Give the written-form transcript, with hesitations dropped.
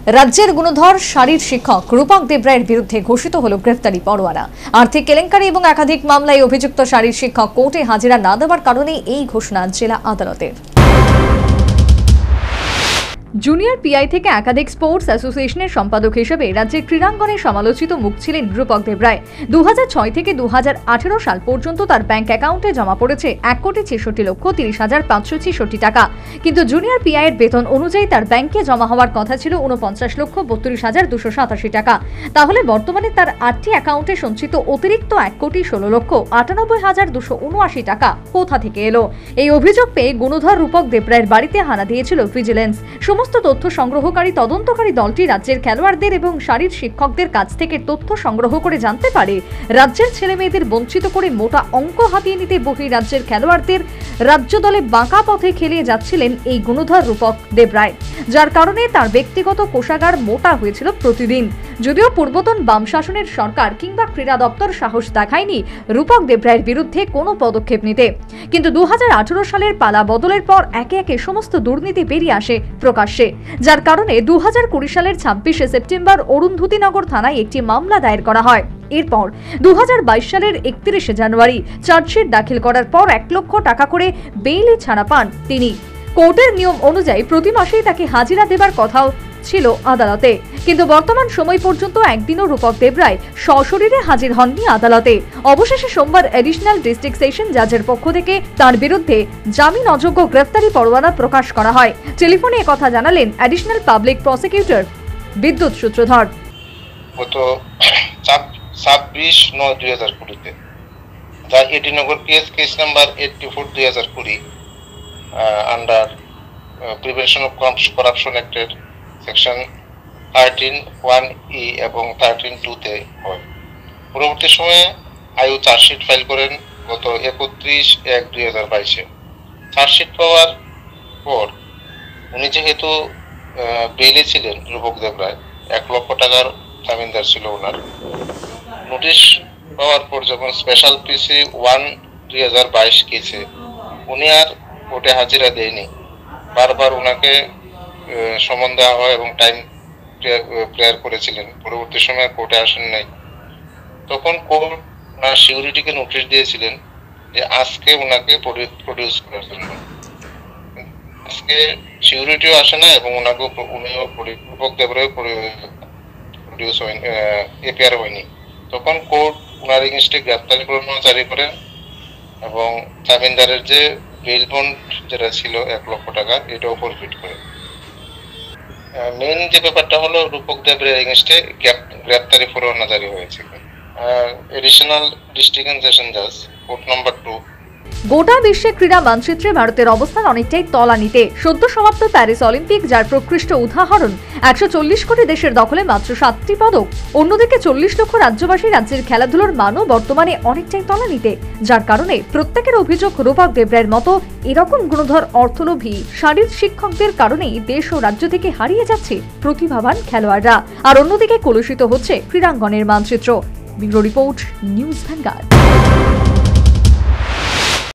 রাজ্যের গুণধর শারীর শিক্ষক রূপক দেব রায়ের বিরুদ্ধে ঘোষিত হল গ্রেফতারি পরোয়ানা। আর্থিক কেলেঙ্কারি এবং একাধিক মামলায় অভিযুক্ত শারীর শিক্ষক কোর্টে হাজিরা না দেওয়ার কারণে এই ঘোষণা জেলা আদালতের। জুনিয়র পিআই থেকে একাধিক স্পোর্টস অ্যাসোসিয়েশনের সম্পাদক হিসেবে রাজ্যের ক্রীড়াঙ্গনে সমালোচিত মুখ ছিলেন রূপক দেব রায়। 2006 থেকে 2018 সাল পর্যন্ত তার ব্যাংক অ্যাকাউন্টে জমা পড়েছে 1,66,30,566 টাকা। কিন্তু জুনিয়র পিআই এর বেতন অনুযায়ী তার ব্যাংকে জমা হওয়ার কথা ছিল 49,32,287 টাকা। তাহলে বর্তমানে তার 8টি অ্যাকাউন্টে সঞ্চিত অতিরিক্ত 1,16,98,279 টাকা কোথা থেকে এলো? এই অভিযোগ পেয়ে গুণধর রূপক দেব রায়ের বাড়িতে হানা দিয়েছিল ভিজিলেন্স। সমস্ত তথ্য সংগ্রহকারী তদন্তকারী দলটি রাজ্যের খেলোয়াড়দের এবং শারীর শিক্ষকদের কাছ থেকে তথ্য সংগ্রহ করে জানতে পারে রাজ্যের ছেলেমেয়েদের বঞ্চিত করে মোটা অঙ্ক হাতিয়ে নিতে বহিরাজ্যের খেলোয়াড়দের রাজ্য দলে বাঁকা পথে খেলিয়ে যাচ্ছিলেন এই গুণধর রূপক দেব রায়, যার কারণে তার ব্যক্তিগত কোষাগার মোটা হয়েছিল প্রতিদিন। যদিও পূর্বতন বাম শাসনের সরকার কিংবা ক্রীড়া দপ্তর সাহস দেখায়নি রূপক দেব রায়ের বিরুদ্ধে কোনো পদক্ষেপ নিতে, কিন্তু 2018 সালের পালা বদলের পর একে একে সমস্ত দুর্নীতি বেরিয়ে আসে প্রকাশ্যে, যার কারণে 2020 সালের 26শে সেপ্টেম্বর অরুন্ধতিনগর থানায় একটি মামলা দায়ের করা হয়। এরপর 2022 সালের 31শে জানুয়ারি চার্জশিট দাখিল করার পর 1 লক্ষ টাকা করে বেইলে ছাড়া পান তিনি। কোর্টের নিয়ম অনুযায়ী প্রতি মাসেই তাকে হাজিরা দেবার কথাও ছিল আদালতে, কিন্তু বর্তমান সময় পর্যন্ত একদিনও রূপক দেব রায় সশরীরে হাজির হননি আদালতে। অবশেষে সোমবার অ্যাডিশনাল ডিস্ট্রিক্ট সেশন জাজের পক্ষ থেকে তার বিরুদ্ধে জামিন অযোগ্য গ্রেফতারি পরোয়ানা প্রকাশ করা হয়। টেলিফোনে একথা জানালেন অ্যাডিশনাল পাবলিক প্রসিকিউটর বিদ্যুৎ সূত্রধর। গত 26/9/2020 the এডিনগর case number 84/2020 under prevention of corruption অ্যাক্টের সেকশন 13(1)(e) এবং 13(2) হয়। পরবর্তী সময়ে আয়ু চার্জশিট ফাইল করেন গত 31/1/2022। চার্জশিট পাওয়ার পর উনি যেহেতু বেইলে ছিলেন রূপক দেব রায়, 1 লক্ষ টাকার জামিনদার ছিল ওনার। নোটিশ পাওয়ার পর যখন স্পেশাল পিসি 1/2022 কেসে উনি আর কোর্টে হাজিরা দেয়নি, বারবার ওনাকে সমন দেওয়া হয় এবং টাইম প্রেয়ার করেছিলেন। পরবর্তী সময়ে কোর্টে আসেন নাই। তখন কোর্ট ওনার সিকিউরিটিকে নোটিশ দিয়েছিলেন যে আজকে ওনাকে প্রডিউস করার জন্য। আজকে সিকিউরিটিও আসে না এবং ওনাকে উনিও রূপক দেব রায় প্রডিউস হয়নি, এপিআর হয়নি। তখন কোর্ট ওনার এগেইনস্টে গ্রেফতারি পরোয়ানা জারি করেন এবং জামিনদারের যে বেল বন্ড যেটা ছিল 1 লক্ষ টাকা, এটাও ফরফিট করে। মেইন যে ব্যাপারটা হলো রূপক দেব রায়ের এগেইনস্টে গ্রেফতারি পরোয়ানা জারি হয়েছে। এডিশনাল ডিস্ট্রিক্ট এন্ড সেশন জাজ কোর্ট নাম্বার 2। গোটা বিশ্বে ক্রীড়া মানচিত্রে ভারতের অবস্থান অনেকটাই তলানিতে। সদ্য সমাপ্ত প্যারিস অলিম্পিক, যার প্রকৃষ্ট উদাহরণ, 140 কোটি দেশের দখলে মাত্র 7টি পদক। অন্যদিকে 40 লক্ষ রাজ্যবাসী রাজ্যের খেলাধুলার মানও বর্তমানে অনেকটাই তলানিতে, যার কারণে প্রত্যেকের অভিযোগ রূপক দেব রায়ের মতো এরকম গুণধর অর্থলোভী শারীর শিক্ষকদের কারণেই দেশ ও রাজ্য থেকে হারিয়ে যাচ্ছে প্রতিভাবান খেলোয়াড়রা, আর অন্যদিকে কলুষিত হচ্ছে ক্রীড়াঙ্গনের মানচিত্র। Bureau report, news vanguard.